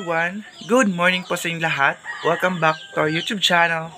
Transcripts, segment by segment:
everyone! Good morning po sa inyong lahat. Welcome back to our YouTube channel.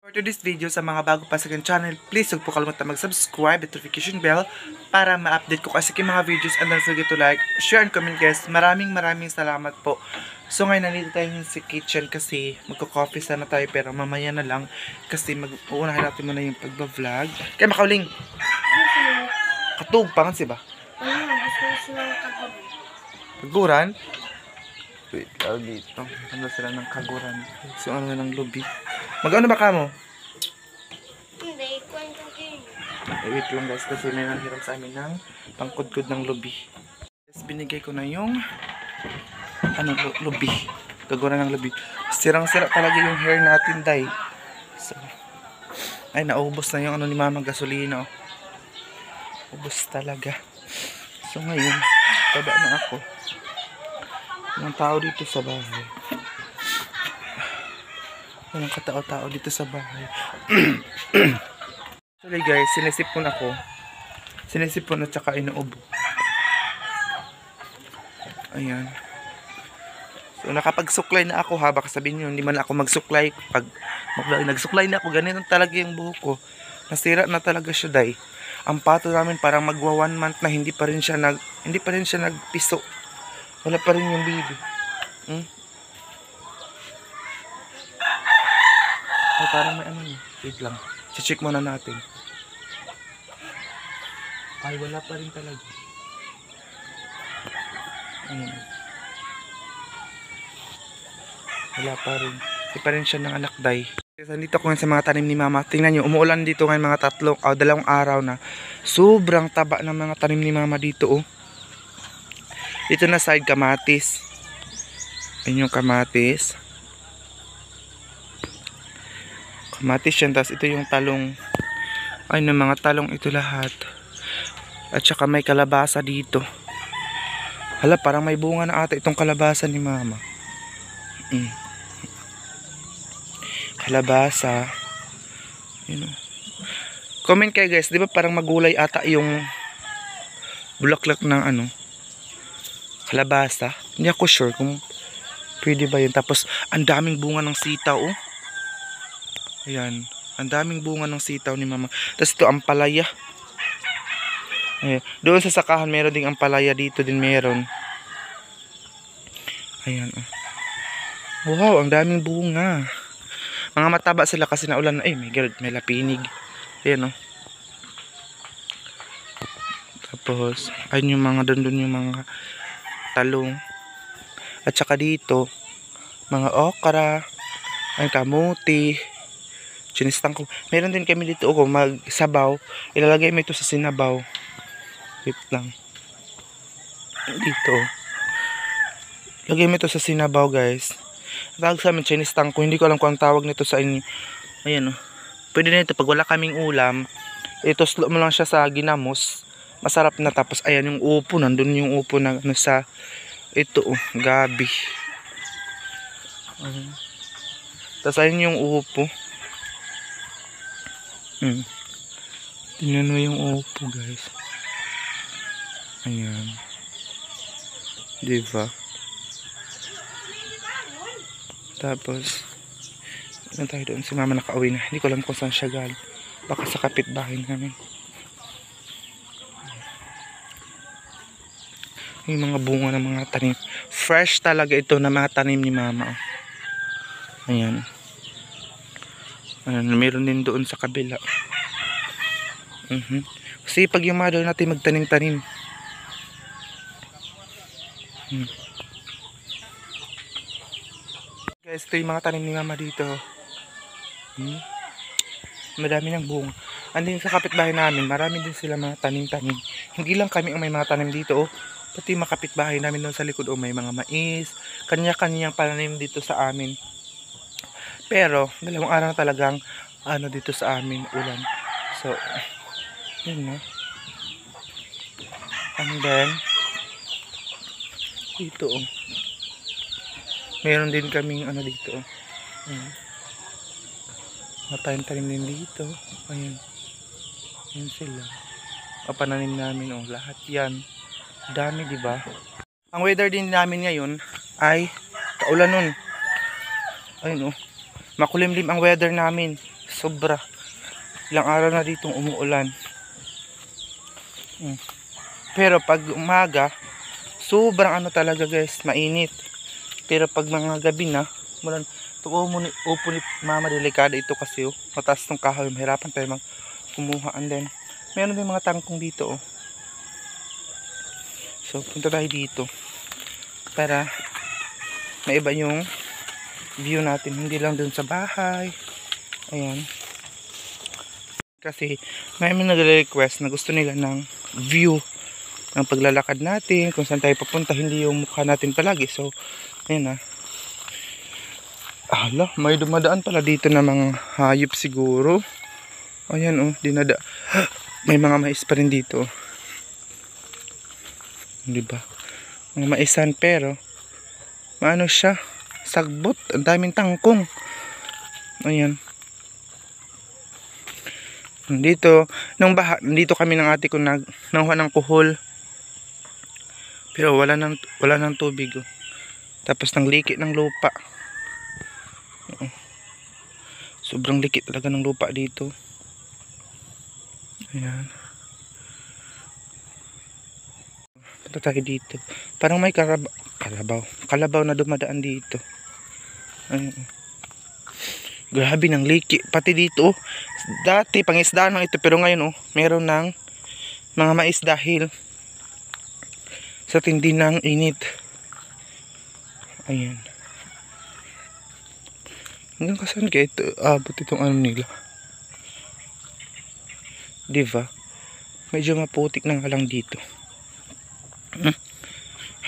For today's video, sa mga bago pa sa aking channel, please huwag po kalimutan mag-subscribe at notification bell para ma-update ko kasi yung mga videos, and don't forget to like, share, and comment guys. Maraming salamat po. So ngayon nandito tayo sa kitchen kasi magko-coffee sana tayo pero mamaya na lang kasi uunahin natin muna yung pagba-vlog. Kaya makauling! Katug pa kasi ba? Kaguran? Wait, dito. Ano sila ng kaguran? So ano na ng lobby? Mag-ano ba ka mo? Hindi, kwento kayo. Wait lang guys, kasi may nanghiram sa amin ng pangkudkod ng lobby. Yes, binigay ko na yung lobby. Gagawin ng lobby. Sirang-sira talaga yung hair natin, day. So, ay, naubos na yung ni mama gasolina. Ubos talaga. So ngayon, baba na ako. Yung tao dito sa bahay. Walang katao-tao dito sa bahay. Actually guys, sinisipon ako. Sinisipon at saka inuubo. Ayan. So nakapagsuklay na ako ha. Baka sabihin nyo, hindi man ako magsuklay. Pag nagsuklay na ako, ganito talaga yung buhok ko. Nasira na talaga siya, day. Ang pato namin parang magwa 1 month na hindi pa rin siya nagpiso. Wala pa rin yung baby. Ay, parang may ano yun. Wait lang. Check muna natin. Ay, wala pa rin talaga. Ayan. Wala pa rin. Hindi pa rin siya ng anak, day. Nandito ako ngayon sa mga tanim ni mama. Tingnan nyo, umuulan dito ngayon mga 2 araw na. Sobrang taba ng mga tanim ni mama dito, oh. Dito na side kamatis. Ayan yung kamatis. Kamatis yan, tapos ito yung talong. Ay, ng mga talong ito lahat. At saka may kalabasa dito. Hala, parang may bunga na ata itong kalabasa ni mama. Kalabasa. Yun. Comment kayo guys, di ba parang magulay ata yung bulaklak ng kalabasa. Hindi ako sure kung pwede ba yun. Tapos, ang daming bunga ng sitaw, oh. Ayan. Ang daming bunga ng sitaw ni mama. Tapos ito, ampalaya. Ayan. Doon sa sakahan, meron ding ampalaya. Dito din meron. Ayan, oh. Wow, ang daming bunga. Mga mataba sila kasi naulan na. Ay, my God, may lapinig. Ayan, oh. Tapos, ayun yung mga doon yung mga talong. At saka dito, mga okra, ay kamuti, sinistang ko. Meron din kami dito ako magsabaw. Ilalagay mo ito sa sinabaw. Wait lang. Dito. Lagay mo ito sa sinabaw, guys. Tawag sa amin Chinese tangko. Hindi ko alam kung ang tawag nito sa inyo. Ayan, oh. Pwede na ito pag wala kaming ulam. Ito slow mo lang siya sa ginamos. Masarap na. Tapos ayan yung upo. Nandun yung upo na sa ito, oh, gabi. Tapos ayun yung upo. Tingnan mo yung upo, guys. Ayan. Diba? Tapos ano tayo doon? Si mama nakauwi na. Hindi ko alam kung saan siya galing. Baka sa kapitbahay namin. Yung mga bunga ng mga tanim. Fresh talaga ito na mga tanim ni mama. Ayan. Meron din doon sa kabila. Kasi pag yung mga doon natin magtanim-tanim. Guys, ito yung mga tanim ni mama dito. Madami ng bunga. Andin sa kapitbahay namin, marami din sila mga tanim-tanim. Hindi lang kami ang may mga tanim dito, oh. Pati mga kapitbahay namin doon sa likod, may mga mais. Kanya-kanyang pananim dito sa amin. Pero, dalawang araw na talagang dito sa amin, ulan. So, yun no. And then, dito meron din kaming dito matanim din dito. Ayun. Yun sila. Pananim namin lahat yan. Dami, di ba? Ang weather din namin ngayon ay kaulan nun. Ayun makulimlim ang weather namin. Sobra. Ilang araw na ditong umuulan. Pero pag umaga, sobrang talaga guys, mainit. Pero pag mga gabi na, mulan, upo ni mama, delikado ito kasi mataas tong kahoy, mahirapan tayo kumuha. And then, meron din mga tangkong dito So, punta tayo dito para maiba yung view natin, hindi lang dun sa bahay. Ayan. Kasi may nagre-request na gusto nila ng view ng paglalakad natin, kung saan tayo papunta, hindi yung mukha natin palagi. So, ayan Hala, may dumadaan pala dito na mga hayop siguro. Ayan may mga mais pa rin dito. Diba? Mga maisan pero maano siya, sagbot, ang daming tangkong. Ayan. Dito, nandito kami ng ate ko nanguha ng kuhol. Pero wala nang tubig Tapos ng likit ng lupa. Sobrang likit talaga ng lupa dito. Ayan. Punta tayo dito. Parang may kalabaw na dumadaan dito. Ayan. Grabe ng liki. Pati dito dati pangisdaan lang ito, pero ngayon meron ng mga mais dahil sa tindi ng init. Ayan. Hanggang kasan kaya ito abot itong nila, diba? Medyo maputik na nga lang dito.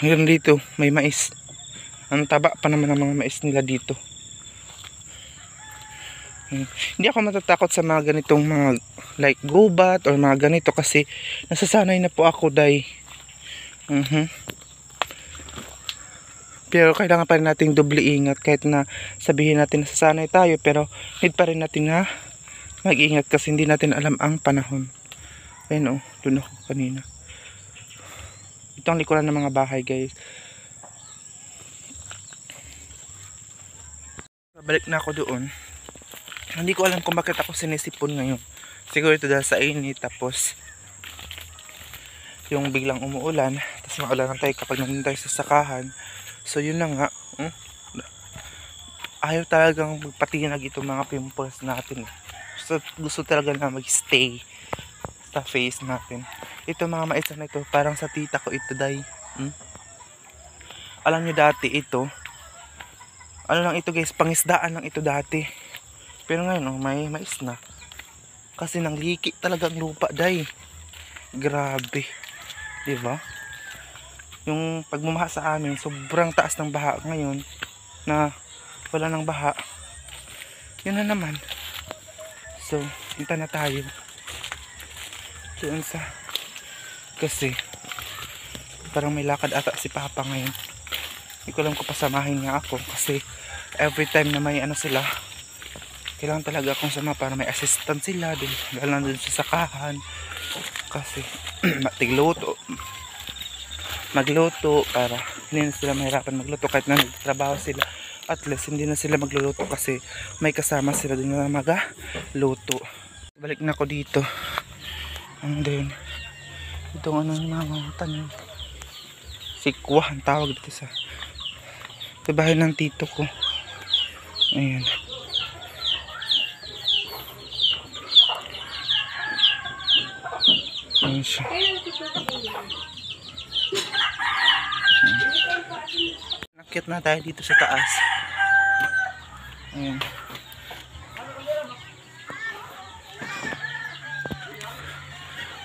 Hanggang dito may mais. Ang taba pa naman ng mga mais nila dito. Hindi ako matatakot sa mga ganitong mga like gubat or mga ganito kasi nasasanay na po ako dahil pero kailangan pa rin nating doble ingat kahit na sabihin natin nasasanay tayo, pero need pa rin natin na mag-ingat kasi hindi natin alam ang panahon. Ayun doon ako kanina. Ito ang likuran ng mga bahay guys. Babalik na ako doon. Hindi ko alam kung bakit ako sinisipon ngayon. Siguro ito dahil sa init, tapos yung biglang umuulan, tapos maulan tayo kapag nandun tayo sa sakahan. So yun na nga, ayaw talagang magpatinag itong mga pimples natin. So gusto talaga na magstay sa face natin. Ito mga maisa na ito, parang sa tita ko ito day. Alam nyo dati ito, lang ito guys, pangisdaan lang ito dati. Pero ngayon may mais na. Kasi nang liki talaga ang lupa day. Grabe. Diba? Yung pagmumaha sa amin, sobrang taas ng baha. Ngayon na wala ng baha, yun na naman. So, punta na tayo doon kasi parang may lakad ata si Papa ngayon. Hindi ko alam kung pasamahin nga ako kasi every time na may sila, kailangan talaga akong sama para may assistant sila din. Dahil nandun sa sakahan kasi magluto para hindi na sila mahirapan magluto kahit na nagtrabaho sila. At least hindi na sila magluluto kasi may kasama sila din na magluto. Balik na ako dito. And then itong mga tanim, sikwa ang tawag dito sa bahay ng tito ko. Ayan. Ayan siya. Nakit na tayo dito sa taas. Ayan.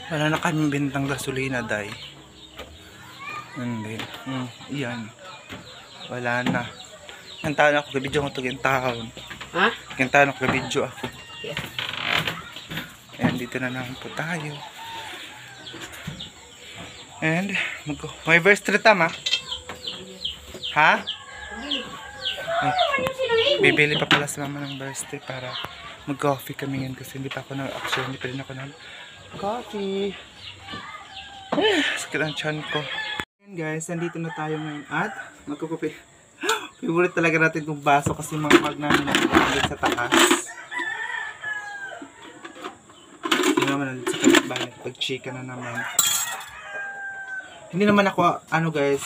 Wala na kaming bintang gasolina dahil Hindi. Iyan. Wala na. Kantaan ako, kabidyo ko ito gintahon. Ha? Kantaan ako, kabidyo ako. Yeah. Ayan, dito na naman po tayo. And, may verse 3 tama? Ha? Ay, bibili pa pala sa mama ng verse 3 para mag-coffee kami ngayon kasi hindi pa hindi pa rin ako coffee. Sakit ang tiyan ko. Ayan guys, nandito na tayo ngayon at magkukupi. Favorite talaga natin itong baso kasi mga pag namin natin sa taas. Hindi naman natin sa kapitbahay, pag-chika na naman. Hindi naman ako, guys,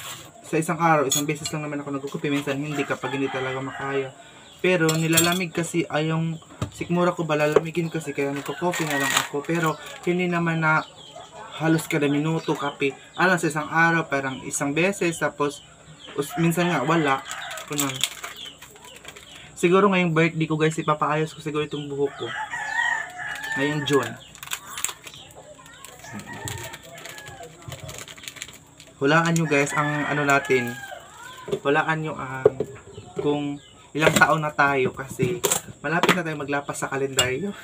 sa isang araw, isang beses lang naman ako nagkukupi. Minsan hindi kapag hindi talaga makaya. Pero nilalamig kasi ayong sikmura ko ba lalamigin kasi kaya nagko-coffee na lang ako. Pero hindi naman na halos kada minuto kape. Alam sa isang araw, parang isang beses. Tapos minsan nga wala. Ganun. Siguro ngayong birthday ko guys, ipapaayos ko siguro itong buhok ko. Ngayong June. Hulaan nyo guys ang ano natin. Hulaan nyo ang kung ilang taon na tayo kasi malapit na tayo maglapas sa kalendaryo.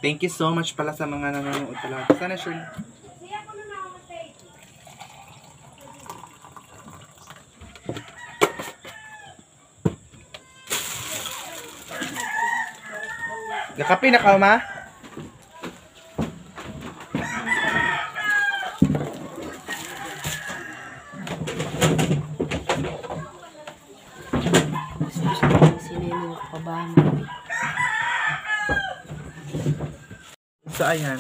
Thank you so much pala sa mga nanonood pala. Sana sure. Nakapi na ka, ma? Sino yung mga kapabahan? So, ayan.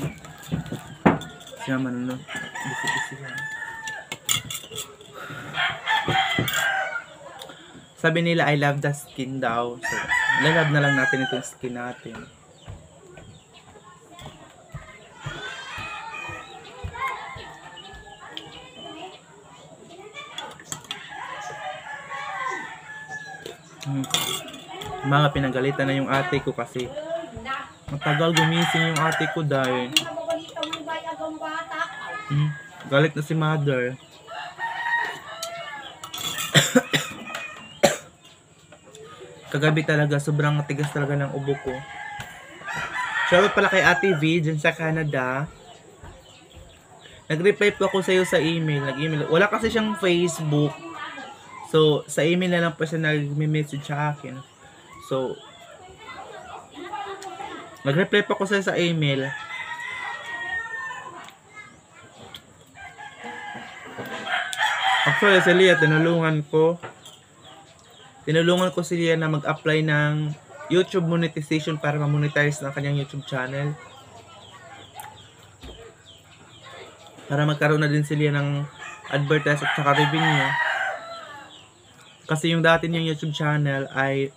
Siya man, no? Bisi-bisi yan. Sabi nila, I love the skin daw. So, lalab na lang natin itong skin natin. Mga pinagalitan na yung ate ko kasi matagal gumising yung ate ko dahil galit na si mother. Kagabi talaga sobrang tigas talaga ng ubo ko. Shoutout pala kay Ate V dyan sa Canada. Nag-reply po ako sa iyo sa email. Wala kasi siyang Facebook. So, sa email na lang po siya nag-message sa akin. So, nag-reply po ako sa email. Actually, si Lia, tinulungan ko si Lia na mag-apply ng YouTube monetization para ma-monetize ng kanyang YouTube channel. Para magkaroon na din si Lia ng advertise at saka revenue. Kasi yung dati niyang YouTube channel ay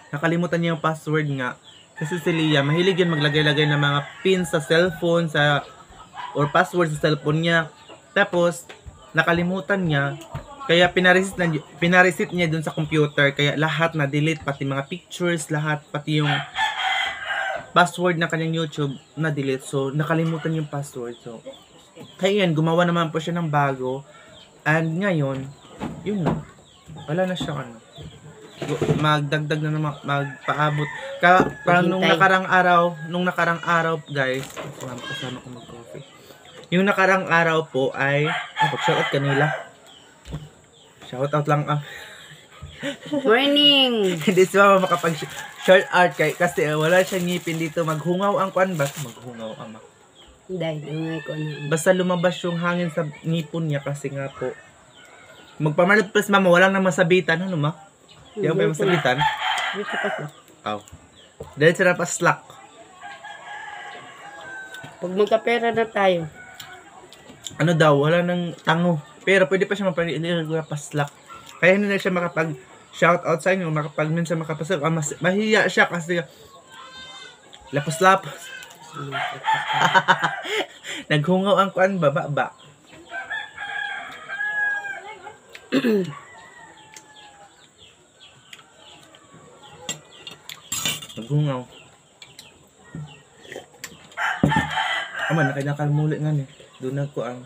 nakalimutan niya yung password nga. Kasi si Lia, mahilig yan maglagay-lagay ng mga pins sa cellphone or password sa cellphone niya. Tapos, nakalimutan niya. Kaya pinareset niya dun sa computer. Kaya lahat na delete, pati mga pictures, lahat, pati yung password ng kanyang YouTube na delete. So, nakalimutan yung password. So, kaya yan, gumawa naman po siya ng bago. And ngayon, yun na. Wala na siya magdagdag na naman, magpaabot. Parang nung nakarang araw, guys, kasama ko mag-coffee. Yung nakarang araw po ay, pag-shoutout kanila. Shoutout lang Morning! Hindi si mama makapag-short art kasi wala siyang ngipin dito. Maghungaw ang kwan ba? Maghungaw ang Dahil, ko na. Basta lumabas yung hangin sa ngipon niya kasi nga po. Magpamalot pa si mama, walang nang masabitan. Ano ma? Yung may masabitan? Dito pa siya. Aw. Dahil sila pa slack. Pag magkapera na tayo. Ano daw, wala nang tango. Pero pwede pa siya pa slack. Kaya hindi na siya makapag-shoutout sa inyo, minsan makapasok. Mahiya siya kasi lapos-lapos. Naghungaw ang kuan baba. Naghungaw. Aman, nakinakalmuli nga ni. Doon na ko ang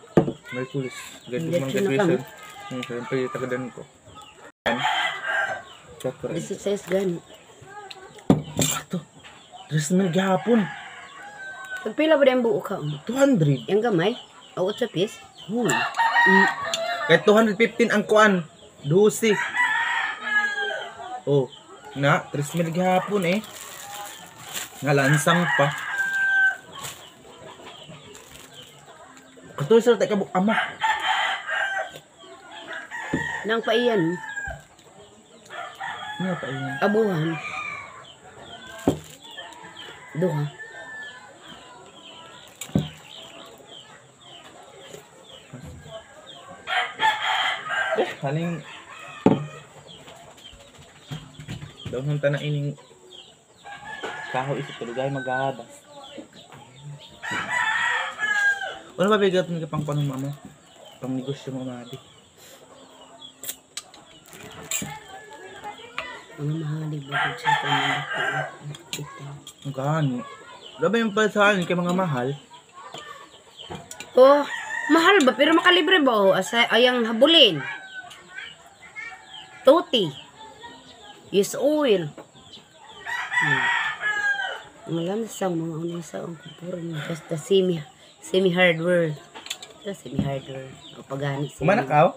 Merkulis. Ganito mga Lechon na graduation. Siyempre, tagadan ko. Check ko rin. 16 gani. Ito. 3,000 gihapon. Pagpila ba din buo ka? 200. Yung gamay? O 8 piece? Oh. Kahit 215 ang kuan. 12. Oh. Na, 3,000 gihapon eh. Ngalansang pa. Katuloy sa tayo kabuk ama. Nang paiyan, Ano pa yun? abuhan. Duha. Haling daw nung tanang ining kahoy isip tulugay maghabas. Ano ba bigat ng kapang panong mama? Pang negosyo mo madi. Mga mahalig ba ito sa kanya? Ang kahani. Wala ba yung pasahan kay mga mahal? Oh, mahal ba? Pero makalibre ba? Oh, ayang habulin. Tuti. Use oil. Wala na sa mga unang sa ang kupuran. Basta semi-hardware. Ito, semi-hardware. O pagani. Kumanakaw?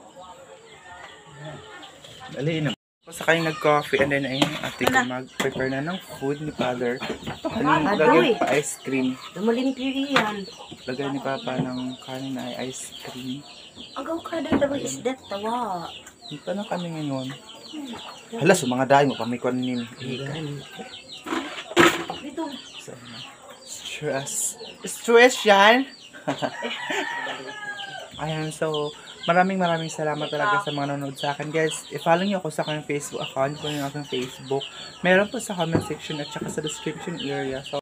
Dali na. Sa kayong nag-coffee and then ayun, ate ko mag-prepare na ng food ni father. Haling lagay pa ice cream. Damalin ko iyan. Lagay ni papa ng kanin na ay ice cream. Agaw ka daw daw is that tawa. Dito na kami ngayon. Hala, so mga dahi mo, pamikon ni Hika. Dito. So, stress yan. Ayan, so, maraming salamat talaga sa mga nanonood sa akin. Guys, i-follow niyo ako sa aking Facebook account, ko yung aking Facebook. Meron po sa comment section at saka sa description area. So,